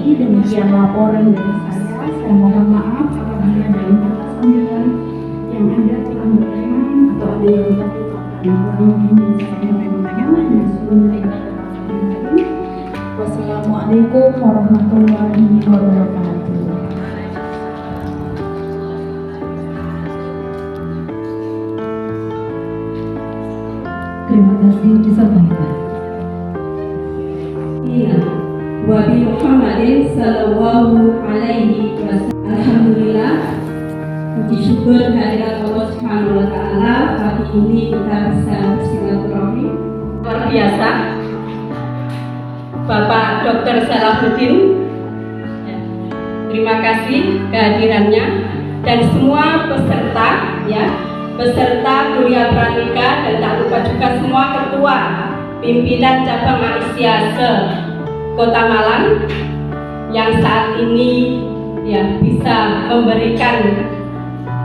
lagi. Demikian laporan dari saya. Saya mohon maaf apabila dalam kata sambutan yang ada kurang berkenan atau ada yang terlupakan. Kurang lebih saya mohon maaf dan sebelumnya. Wassalamualaikum warahmatullahi wabarakatuh. Terima kasih disampaikan. Iya, Wabi Muhammadin sallallahu alaihi wasallam. Alhamdulillah, puji syukur kehadirat Allah Subhanahu wa taala. Pagi ini kita bisa bersilaturahmi luar biasa. Bapak Dr. Salahuddin, terima kasih kehadirannya dan semua peserta peserta kuliah pranika, dan tak lupa juga semua ketua pimpinan cabang Malaysia Kota Malang yang saat ini bisa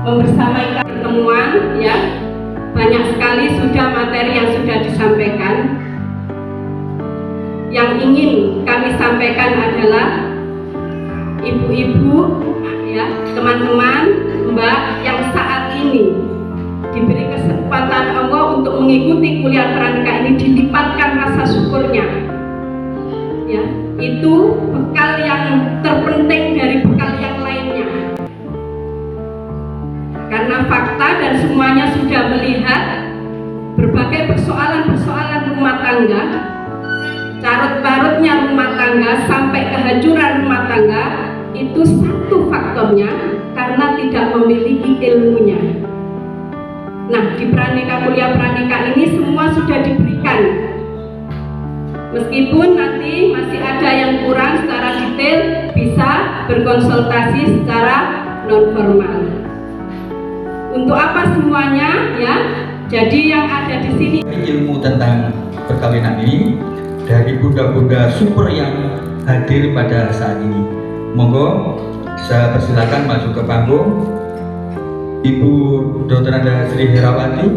membersamai pertemuan. Banyak sekali sudah materi yang sudah disampaikan. Yang ingin kami sampaikan adalah ibu-ibu, teman-teman, mbak yang saat ini diberi kesempatan Allah untuk mengikuti kuliah pranika ini, dilipatkan rasa syukurnya. Itu bekal yang terpenting dari bekal yang lainnya. Karena fakta dan semuanya sudah melihat berbagai persoalan-persoalan rumah tangga, carut-marutnya rumah tangga sampai kehancuran rumah tangga, itu satu faktornya karena tidak memiliki ilmunya. Nah, di kuliah pranika ini semua sudah diberikan. Meskipun nanti masih ada yang kurang secara detail, bisa berkonsultasi secara non formal. Untuk apa semuanya? Jadi yang ada di sini ilmu tentang perkawinan ini dari bunda-bunda super yang hadir pada saat ini. Monggo saya persilakan masuk ke panggung. Ibu Dr. Anda Sri Herawati,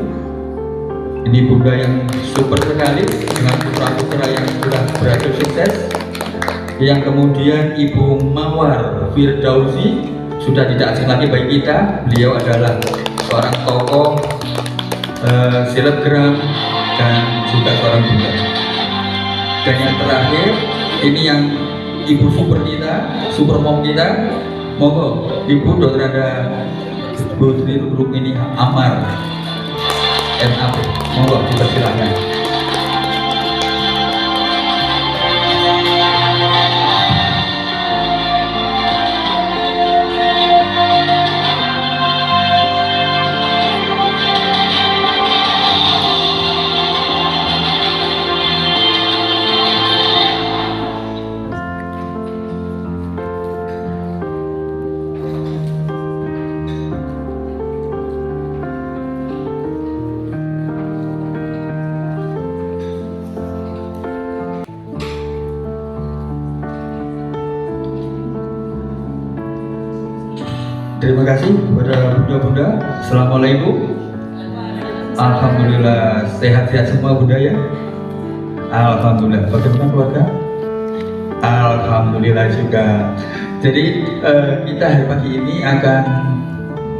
ini bunda yang super sekali dengan putra-putra yang sudah berhasil sukses. Yang kemudian Ibu Mawar Firdausi, sudah tidak asing lagi bagi kita, beliau adalah seorang tokoh selebgram dan juga seorang bunda. Dan yang terakhir ini yang Ibu super kita, super mom kita, monggo Ibu Dr. Anda Bu Sri Rukmini Amar MAP, monggo dipersilakan. Terima kasih kepada bunda-bunda. Assalamualaikum. Alhamdulillah sehat-sehat semua bunda ya. Alhamdulillah. Bagaimana keluarga? Alhamdulillah juga. Jadi kita hari pagi ini akan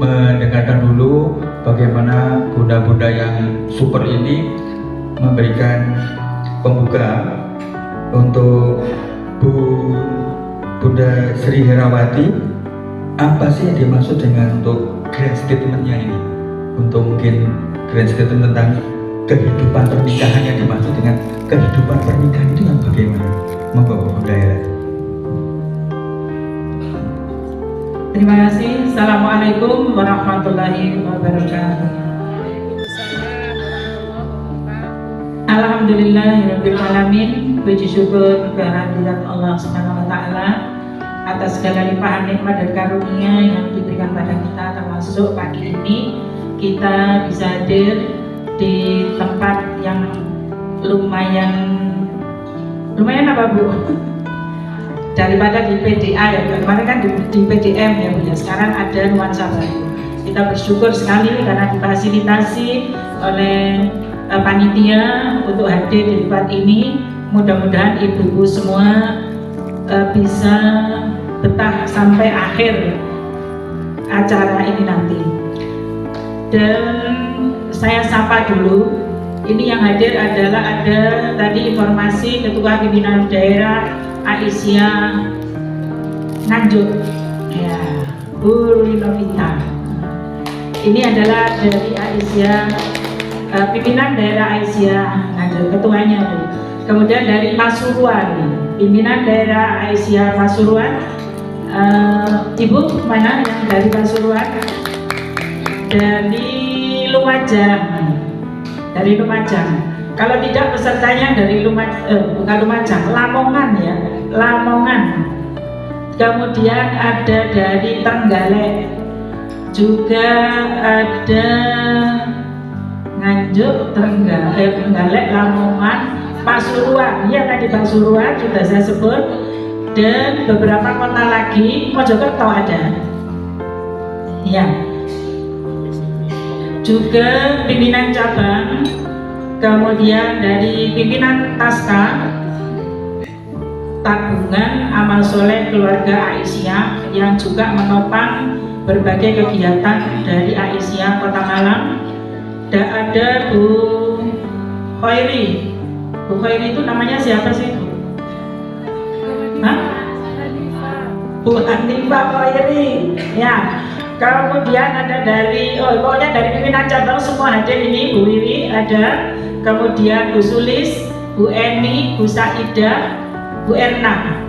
mendengarkan dulu bagaimana bunda-bunda yang super ini memberikan pembuka untuk Bunda Sri Herawati. Apa sih yang dimaksud dengan untuk grand statementnya ini? Untuk mungkin grand statement tentang kehidupan pernikahan yang dimaksud dengan kehidupan pernikahan itu yang bagaimana? Monggo Bunda Herawati. Terima kasih. Assalamualaikum warahmatullahi wabarakatuh. Alhamdulillahirabbil alamin. Puji syukur kehadirat Allah Subhanahu wa taala atas segala limpahan nikmat dan karunia yang diberikan pada kita, termasuk pagi ini kita bisa hadir di tempat yang lumayan apa Bu? Daripada di PDA ya, kemarin kan di PDM ya Bu ya, sekarang ada nuansa baru. Kita bersyukur sekali karena difasilitasi oleh panitia untuk hadir di tempat ini. Mudah-mudahan ibu-ibu semua bisa betah sampai akhir acara ini nanti. Dan saya sapa dulu, ini yang hadir adalah ada tadi informasi Ketua Pimpinan Daerah Aisyah Nganjuk, ya, Bu Linovita. Ini adalah dari Aisyah, pimpinan daerah Aisyah Nganjuk, ketuanya Bu. Kemudian dari Pasuruan, pimpinan daerah Aisyah Pasuruan, Ibu mana yang dari Pasuruan? Dari Lumajang, dari Lumajang. Kalau tidak pesertanya dari bukan Lumajang, Lamongan ya, Lamongan. Kemudian ada dari Trenggalek, juga ada Nganjuk, Trenggalek, Lamongan, Pasuruan. Ya tadi Pasuruan sudah saya sebut, dan beberapa kota lagi, Mojokerto ada. Ya. Juga pimpinan cabang, kemudian dari pimpinan Taska Tabungan Amal Soleh Keluarga Aisyah yang juga menopang berbagai kegiatan dari Aisyah Kota Malang. Dan ada Bu Khairi. Bu Khairi itu namanya siapa sih Bu? Hah? Bu Hanifah Khairi. Ya. Kemudian ada dari, pokoknya dari pimpinan cabang semua hadir ini. Bu Wiwi ada, kemudian Bu Sulis, Bu Eni, Bu Saidah, Bu Erna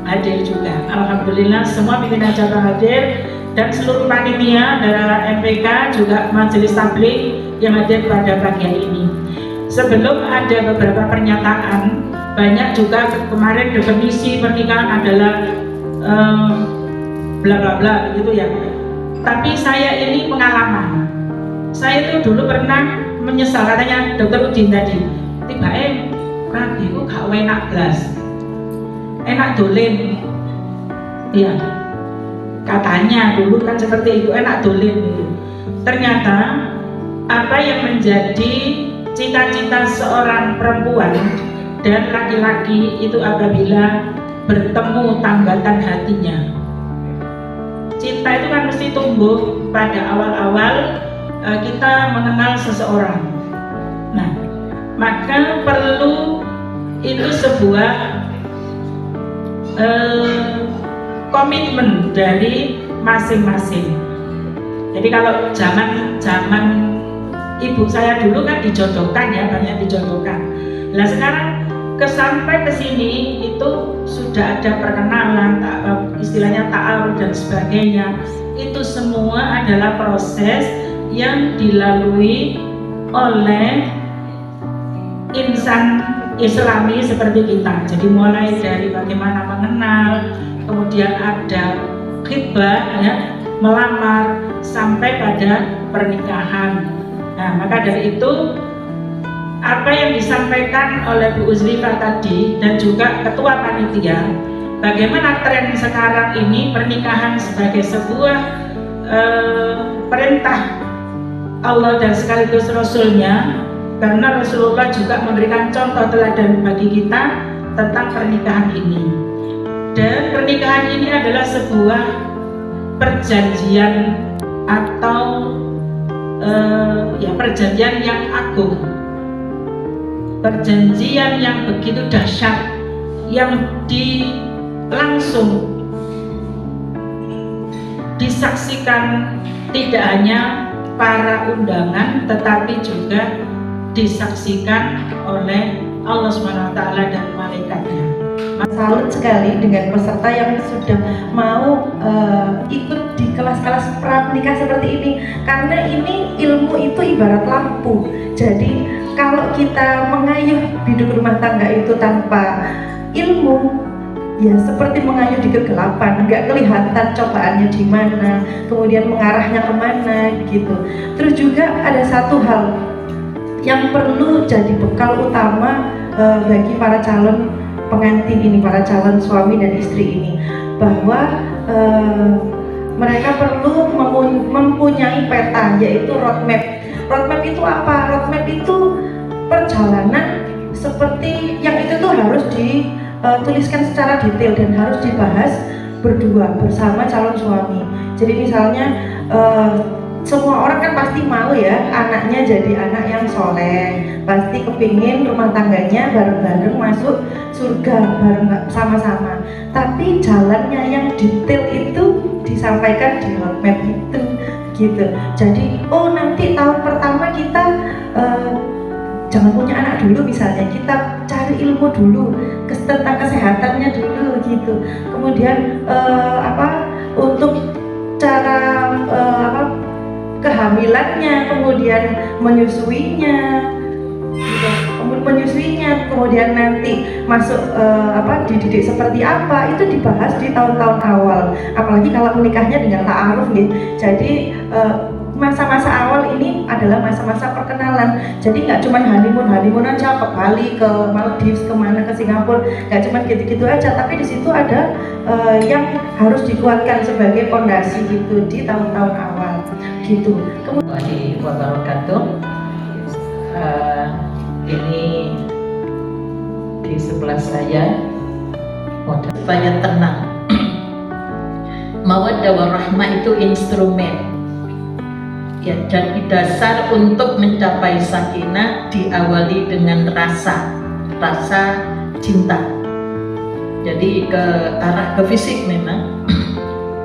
hadir juga. Alhamdulillah semua pimpinan cabang hadir, dan seluruh panitia dari MPK juga majelis tabligh yang hadir pada pagi hari ini. Sebelum ada beberapa pernyataan, banyak juga kemarin definisi pernikahan adalah bla bla bla begitu ya. Tapi saya ini pengalaman. Saya itu dulu pernah menyesal, katanya Dokter Udin tadi, tiba-tiba rabi ku gak enak blas, enak dolen. Iya, katanya dulu kan seperti itu, enak dolen itu. Ternyata apa yang menjadi cita-cita seorang perempuan dan laki-laki itu apabila bertemu tambatan hatinya. Cinta itu kan mesti tumbuh pada awal-awal kita mengenal seseorang. Nah, maka perlu itu sebuah komitmen dari masing-masing. Jadi kalau zaman ibu saya dulu kan dijodohkan ya, banyak dijodohkan. Nah sekarang sampai ke sini itu sudah ada perkenalan, istilahnya ta'aruf dan sebagainya. Itu semua adalah proses yang dilalui oleh insan Islami seperti kita. Jadi mulai dari bagaimana mengenal, kemudian ada khitbah ya, melamar, sampai pada pernikahan. Nah, maka dari itu apa yang disampaikan oleh Bu Uzlifah tadi dan juga Ketua Panitia, bagaimana tren sekarang ini pernikahan sebagai sebuah perintah Allah dan sekaligus Rasulnya, karena Rasulullah juga memberikan contoh teladan bagi kita tentang pernikahan ini. Dan pernikahan ini adalah sebuah perjanjian atau perjanjian yang agung, perjanjian yang begitu dahsyat, yang langsung disaksikan tidak hanya para undangan tetapi juga disaksikan oleh Allah SWT dan malaikatnya. Salut sekali dengan peserta yang sudah mau ikut di kelas-kelas pranikah seperti ini, karena ini ilmu itu ibarat lampu. Jadi kalau kita mengayuh hidup rumah tangga itu tanpa ilmu, ya seperti mengayuh di kegelapan, nggak kelihatan cobaannya di mana, kemudian mengarahnya kemana gitu. Terus juga ada satu hal yang perlu jadi bekal utama bagi para calon pengantin ini, para calon suami dan istri ini, bahwa mereka perlu mempunyai peta, yaitu roadmap. Roadmap itu apa? Roadmap itu perjalanan seperti yang itu tuh harus tuliskan secara detail dan harus dibahas berdua bersama calon suami. Jadi misalnya semua orang kan pasti mau ya anaknya jadi anak yang soleh, pasti kepingin rumah tangganya bareng-bareng masuk surga bareng sama-sama. Tapi jalannya yang detail itu disampaikan di roadmap itu gitu. Jadi nanti tahun pertama kita jangan punya anak dulu misalnya, kita cari ilmu dulu tentang kesehatannya dulu gitu. Kemudian untuk cara kehamilannya, kemudian menyusuinya, kemudian nanti masuk dididik seperti apa, itu dibahas di tahun-tahun awal. Apalagi kalau menikahnya dengan ta'aruf gitu. Jadi masa-masa awal ini adalah masa-masa perkenalan. Jadi nggak cuma honeymoon aja ke Bali, ke Maldives, kemana, ke Singapura, nggak cuma gitu-gitu aja. Tapi di situ ada yang harus dikuatkan sebagai fondasi gitu di tahun-tahun awal gitu. Warahmatullahi wabarakatuh. Ini di sebelah saya supaya tenang. Mawaddah warahmah itu instrumen ya, jadi dasar untuk mencapai sakinah diawali dengan rasa cinta. Jadi ke arah ke fisik memang.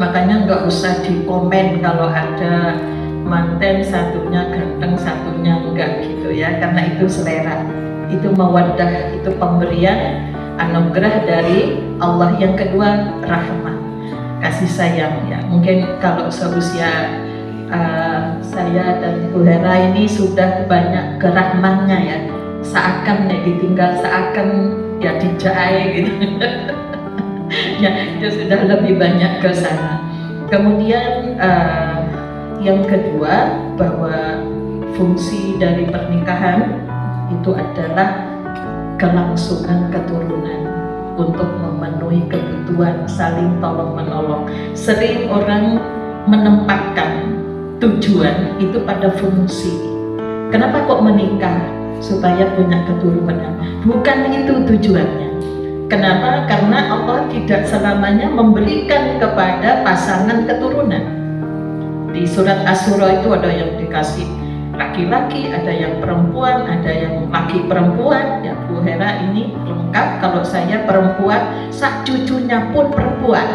Makanya nggak usah dikomen kalau ada manten satunya ganteng satunya enggak gitu ya, karena itu selera. Itu mawaddah, itu pemberian anugerah dari Allah. Yang kedua rahmat, kasih sayang ya. Mungkin kalau seusia saya dan Bu Hera ini sudah banyak kerahmannya ya, seakan ditinggal, seakan ya dijai gitu. Ya itu sudah lebih banyak ke sana. Kemudian yang kedua, bahwa fungsi dari pernikahan itu adalah kelangsungan keturunan untuk memenuhi kebutuhan saling tolong menolong. Sering orang menempatkan tujuan itu pada fungsi. Kenapa kok menikah? Supaya punya keturunan. Bukan itu tujuannya. Kenapa? Karena Allah tidak selamanya memberikan kepada pasangan keturunan. Di surat Asy-Syura itu ada yang dikasih laki-laki, ada yang perempuan, ada yang laki perempuan. Ya Bu Hera ini lengkap. Kalau saya perempuan, sak cucunya pun perempuan.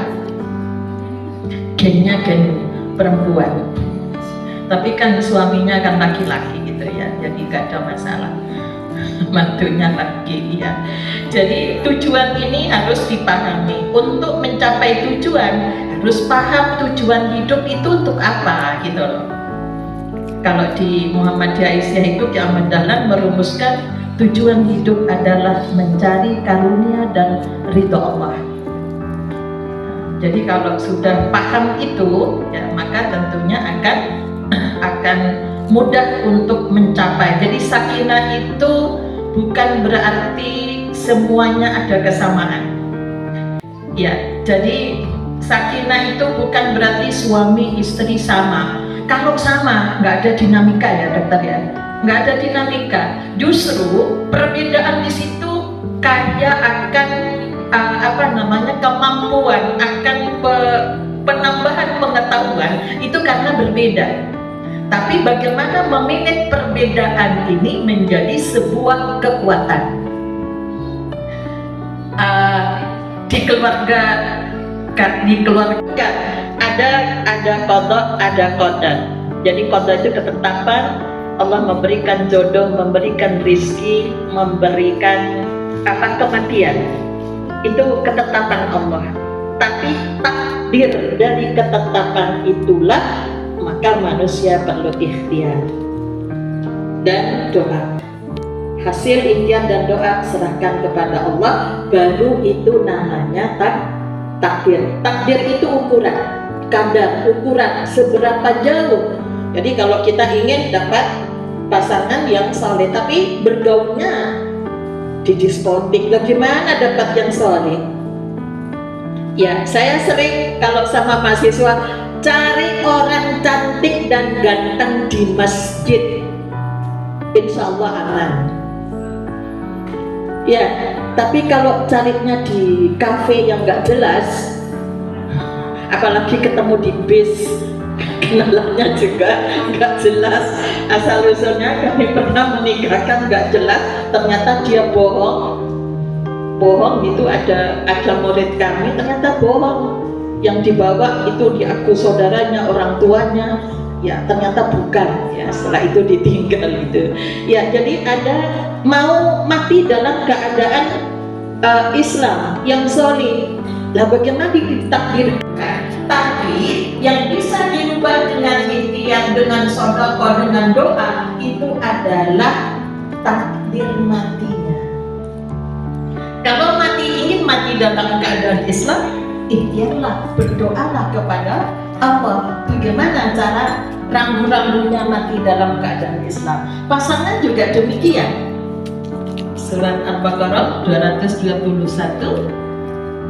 Gennya gen perempuan. Tapi kan suaminya kan laki-laki gitu ya, jadi gak ada masalah. Mantunya laki ya. Jadi tujuan ini harus dipahami. Untuk mencapai tujuan harus paham tujuan hidup itu untuk apa gitu loh. Kalau di Muhammadiyah Aisyah itu Ki Ahmad Dahlan merumuskan tujuan hidup adalah mencari karunia dan ridho Allah. Jadi kalau sudah paham itu ya, maka tentunya akan mudah untuk mencapai. Jadi sakinah itu bukan berarti semuanya ada kesamaan. Ya, jadi sakinah itu bukan berarti suami istri sama. Kalau sama, nggak ada dinamika ya dokter ya, nggak ada dinamika. Justru perbedaan di situ kaya akan kemampuan, akan penambahan pengetahuan itu karena berbeda. Tapi bagaimana memanage perbedaan ini menjadi sebuah kekuatan. Di keluarga ada qada, ada qadar. Jadi qada itu ketetapan Allah, memberikan jodoh, memberikan rizki, memberikan kematian. Itu ketetapan Allah. Tapi takdir dari ketetapan itulah maka manusia perlu ikhtiar dan doa. Hasil ikhtiar dan doa serahkan kepada Allah, baru itu namanya takdir. Takdir itu ukuran, kadar, ukuran seberapa jauh. Jadi kalau kita ingin dapat pasangan yang saleh tapi bergaulnya di diskotik, bagaimana dapat yang saleh? Ya, saya sering kalau sama mahasiswa cari orang cantik dan ganteng di masjid, insya Allah aman. Ya, Tapi kalau carinya di kafe yang nggak jelas, apalagi ketemu di bis, kenalannya juga nggak jelas, asal usulnya kami pernah menikahkan nggak jelas, ternyata dia bohong itu ada murid kami ternyata bohong, yang dibawa itu diaku saudaranya, orang tuanya, ya ternyata bukan, ya setelah itu ditinggal gitu ya. Jadi ada mau mati dalam keadaan Islam yang solid. Lah bagaimana ditakdirkan? Tapi yang bisa dirubah dengan ikhtiar, dengan sedekah, dengan doa, itu adalah takdir matinya. Kalau ingin mati dalam keadaan Islam, ikhtiarlah, berdoalah kepada Allah bagaimana cara rambu-rambunya mati dalam keadaan Islam. Pasangan juga demikian. Surat Al-Baqarah 221,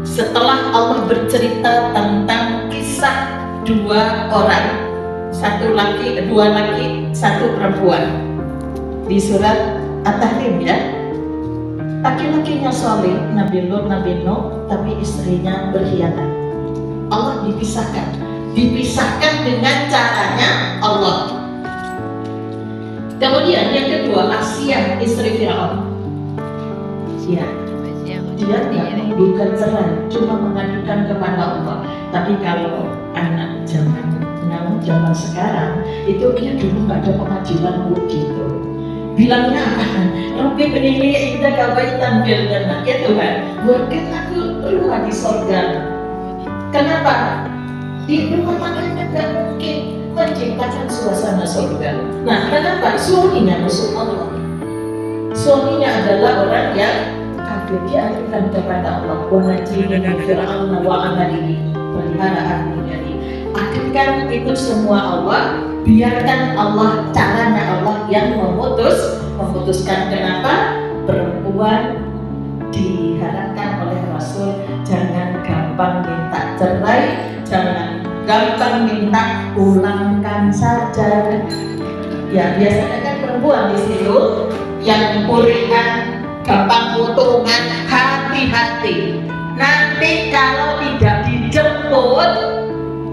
setelah Allah bercerita tentang kisah dua orang, dua laki, satu perempuan, di surat At-Tahrim ya. Laki-lakinya soleh, Nabi Lut, Nabi Nuh, tapi istrinya berkhianat. Allah dipisahkan dengan caranya Allah. Kemudian yang kedua, Asia, istri Firaun. Dia tidak menggugat cerai, cuma mengadukan kepada Allah. Tapi kalau anak zaman sekarang itu dia dulu nggak ada pengajian gitu. Bilangnya apa? Rabbi berilah indah kabaitan fil jannah. Ya Tuhan, buatkan aku rumah di surga. Kenapa? Di rumah tangganya nggak mungkin menciptakan suasana surga. Nah, kenapa? Suaminya musuh Allah. Suaminya adalah orang yang kafir, dia adukan kepada Allah. Wa najini min fir'auna wa amalihi, pelihara jadi adukan itu semua Allah. Biarkan Allah, caranya Allah yang memutuskan. Kenapa? Perempuan diharapkan oleh Rasul jangan gampang minta cerai, jangan gampang minta pulangkan saja. Ya biasanya kan perempuan di situ yang purihan, gampang putungan, hati-hati. Nanti kalau tidak dijemput,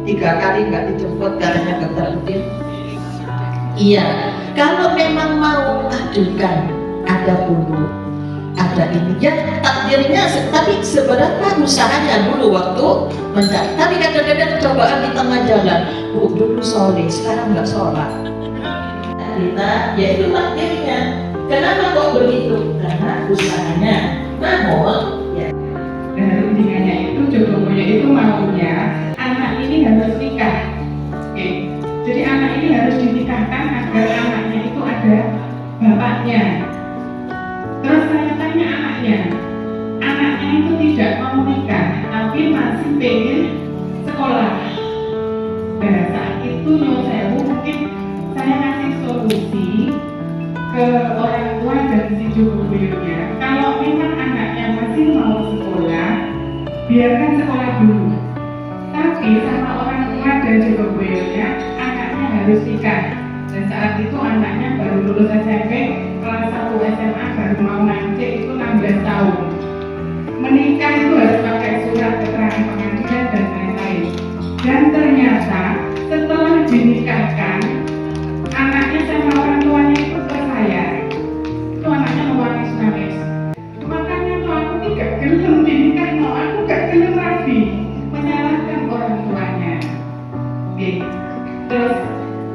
3 kali nggak dijemput katanya Dr. Udin. Iya, kalau memang mau adukan, ada dulu, ada ini ya takdirnya. Tapi sebenarnya usahanya dulu waktu mencari. Tapi kadang-kadang cobaan di tengah jalan. Dulu soleh, sekarang nggak sholat. Kita, ya itu takdirnya. Kenapa kok begitu? Karena usahanya. Namun, ya. Dan ujiannya itu jodohnya itu maunya anak ini harus nikah. Oke. Jadi anak ini harus dinikahkan agar anaknya itu ada bapaknya. Terus saya tanya anaknya itu tidak mau nikah, tapi masih pengen sekolah. Nah saat itu nyusewu mungkin saya kasih solusi ke orang tua dan si jodohnya. Kalau memang anaknya masih mau sekolah, biarkan sekolah dulu. Tapi sama orang tua dan jodohnya, anaknya harus nikah. Dan saat itu anaknya baru lulus SMP, kelas 1 SMA, baru mau ngancik itu 16 tahun. Menikah itu harus pakai surat keterangan pengantin dan lain-lain. Dan ternyata setelah dinikahkan, anaknya sama orang tuanya itu percaya. Itu anaknya nangis. Makanya tuh aku tidak gelem dinikah, aku gak gelem rabi, menyalahkan orang tuanya. Oke. Terus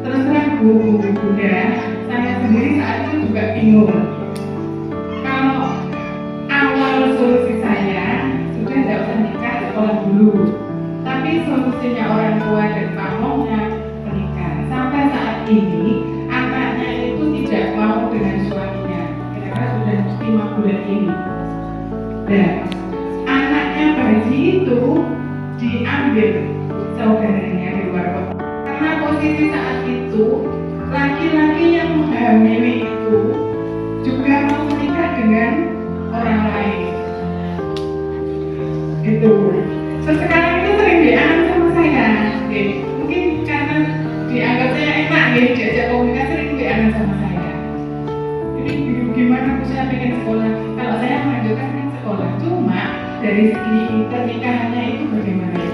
terang Bunda, saya sendiri saat itu juga bingung. Kalau awal solusi saya sudah tidak usah nikah, sekolah dulu. Tapi solusinya orang tua dan pamongnya menikah. Sampai saat ini anaknya itu tidak mau dengan suaminya. Karena sudah 5 bulan ini. Dan anaknya bayi itu diambil saudaranya di luar kota. Karena posisi saat itu laki-laki yang menghamili itu juga mau menikah dengan orang lain. Itu. Terus sekarang itu sering dianggap sama saya. Mungkin karena dianggap saya enak, diajak komunikasi sering dianggap sama saya. Jadi gimana aku saya pengen sekolah? Kalau saya mengajukan kan sekolah. dari segi pernikahannya itu bagaimana?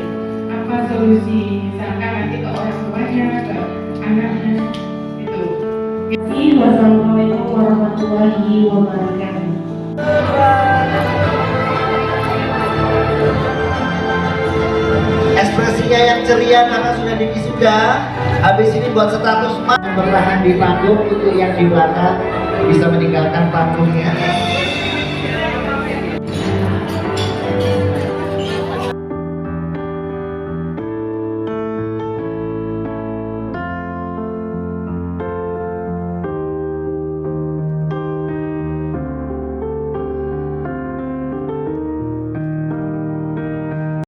Apa solusi? Misalkan nanti ke orang tuanya, ke anaknya, itu. Wassalamualaikum warahmatullahi wabarakatuh. Ekspresinya yang ceria karena sudah diwisuda. Habis ini buat status bertahan di panggung untuk yang di belakang bisa meninggalkan panggungnya.